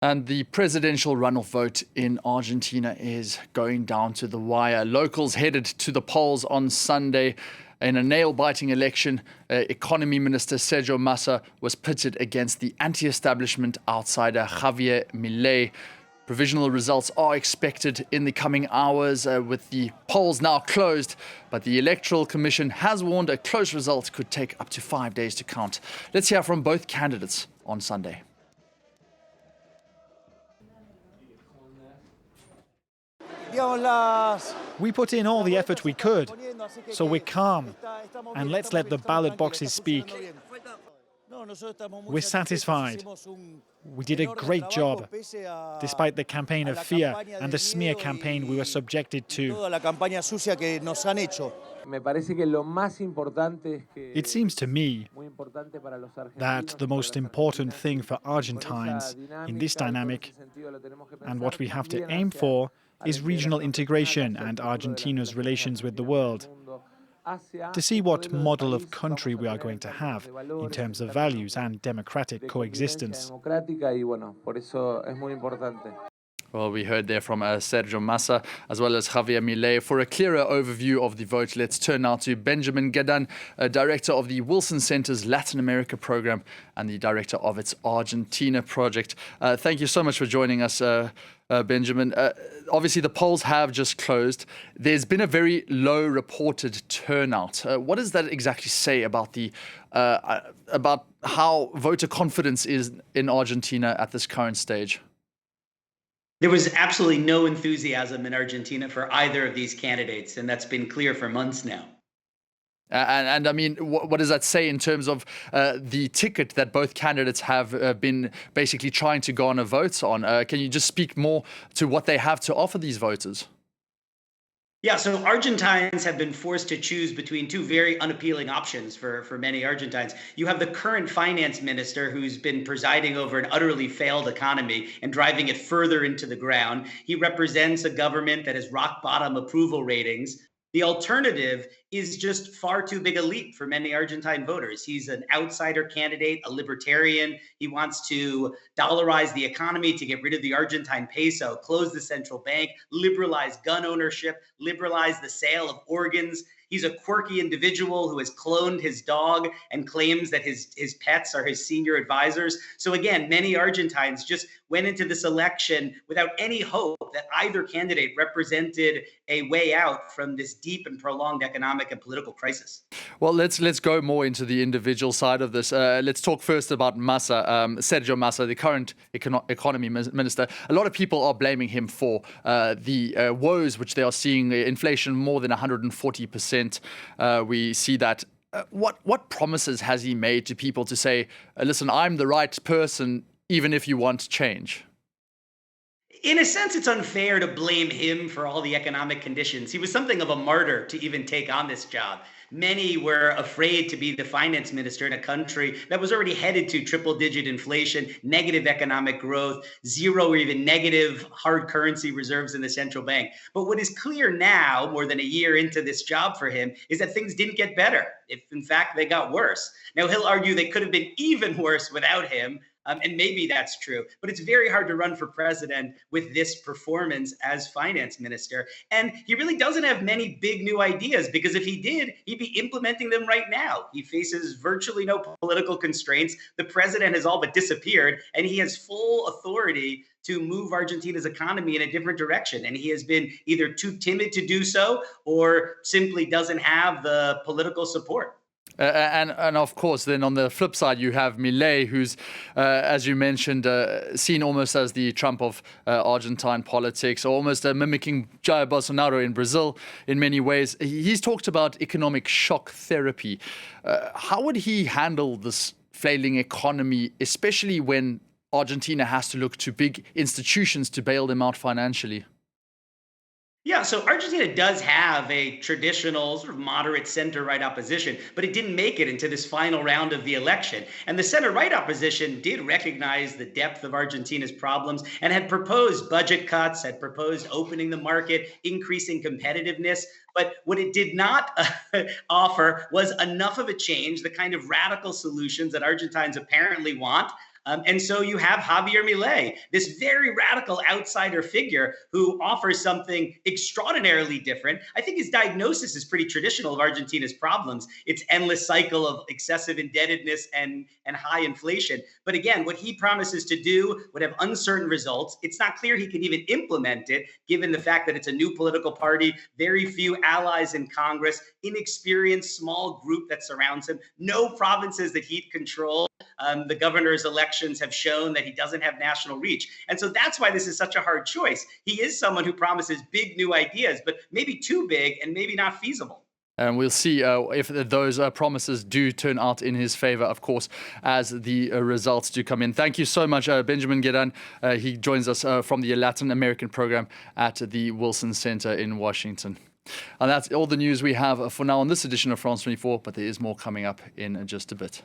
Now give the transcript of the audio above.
And the presidential runoff vote in Argentina is going down to the wire. Locals headed to the polls on Sunday. In a nail-biting election, Economy Minister Sergio Massa was pitted against the anti-establishment outsider Javier Milei. Provisional results are expected in the coming hours, with the polls now closed. But the Electoral Commission has warned a close result could take up to 5 days to count. Let's hear from both candidates on Sunday. We put in all the effort we could, so we're calm, and let's let the ballot boxes speak. We're satisfied. We did a great job, despite the campaign of fear and the smear campaign we were subjected to. It seems to me that the most important thing for Argentines in this dynamic, and what we have to aim for, is regional integration and Argentina's relations with the world, to see what model of country we are going to have in terms of values and democratic coexistence. Well, we heard there from Sergio Massa as well as Javier Milei. For a clearer overview of the vote, let's turn now to Benjamin Gedan, director of the Wilson Center's Latin America program and the director of its Argentina Project. Thank you so much for joining us, Benjamin. Obviously, the polls have just closed. There's been a very low reported turnout. What does that exactly say about about how voter confidence is in Argentina at this current stage? There was absolutely no enthusiasm in Argentina for either of these candidates, and that's been clear for months now. And I mean, what does that say in terms of the ticket that both candidates have been basically trying to garner votes on? Can you just speak more to what they have to offer these voters? Yeah, so Argentines have been forced to choose between two very unappealing options for many Argentines. You have the current finance minister who's been presiding over an utterly failed economy and driving it further into the ground. He represents a government that has rock bottom approval ratings. The alternative is just far too big a leap for many Argentine voters. He's an outsider candidate, a libertarian. He wants to dollarize the economy to get rid of the Argentine peso, close the central bank, liberalize gun ownership, liberalize the sale of organs. He's a quirky individual who has cloned his dog and claims that his pets are his senior advisors. So again, many Argentines just went into this election without any hope that either candidate represented a way out from this deep and prolonged economic and political crisis. Well, let's go more into the individual side of this. Let's talk first about Massa, Sergio Massa, the current economy minister. A lot of people are blaming him for the woes which they are seeing, inflation more than 140%. We see that. What promises has he made to people to say, listen, I'm the right person, even if you want change? In a sense, it's unfair to blame him for all the economic conditions. He was something of a martyr to even take on this job. Many were afraid to be the finance minister in a country that was already headed to triple-digit inflation, negative economic growth, zero or even negative hard currency reserves in the central bank. But what is clear now, more than a year into this job for him, is that things didn't get better. If, in fact, they got worse. Now, he'll argue they could have been even worse without him. And maybe that's true, but it's very hard to run for president with this performance as finance minister. And he really doesn't have many big new ideas, because if he did, he'd be implementing them right now. He faces virtually no political constraints. The president has all but disappeared, and he has full authority to move Argentina's economy in a different direction. And he has been either too timid to do so or simply doesn't have the political support. And of course, then on the flip side, you have Milei, who's, as you mentioned, seen almost as the Trump of Argentine politics, almost mimicking Jair Bolsonaro in Brazil in many ways. He's talked about economic shock therapy. How would he handle this flailing economy, especially when Argentina has to look to big institutions to bail them out financially? Yeah, so Argentina does have a traditional sort of moderate center-right opposition, but it didn't make it into this final round of the election. And the center-right opposition did recognize the depth of Argentina's problems and had proposed budget cuts, had proposed opening the market, increasing competitiveness. But what it did not offer was enough of a change, the kind of radical solutions that Argentines apparently want, And so you have Javier Milei, this very radical outsider figure who offers something extraordinarily different. I think his diagnosis is pretty traditional of Argentina's problems. Its endless cycle of excessive indebtedness and high inflation. But again, what he promises to do would have uncertain results. It's not clear he can even implement it, given the fact that it's a new political party, very few allies in Congress, inexperienced small group that surrounds him, no provinces that he'd control. The governor's elections have shown that he doesn't have national reach. And so that's why this is such a hard choice. He is someone who promises big new ideas, but maybe too big and maybe not feasible. And we'll see if those promises do turn out in his favor, of course, as the results do come in. Thank you so much, Benjamin Gedan. He joins us from the Latin American program at the Wilson Center in Washington. And that's all the news we have for now on this edition of France 24, but there is more coming up in just a bit.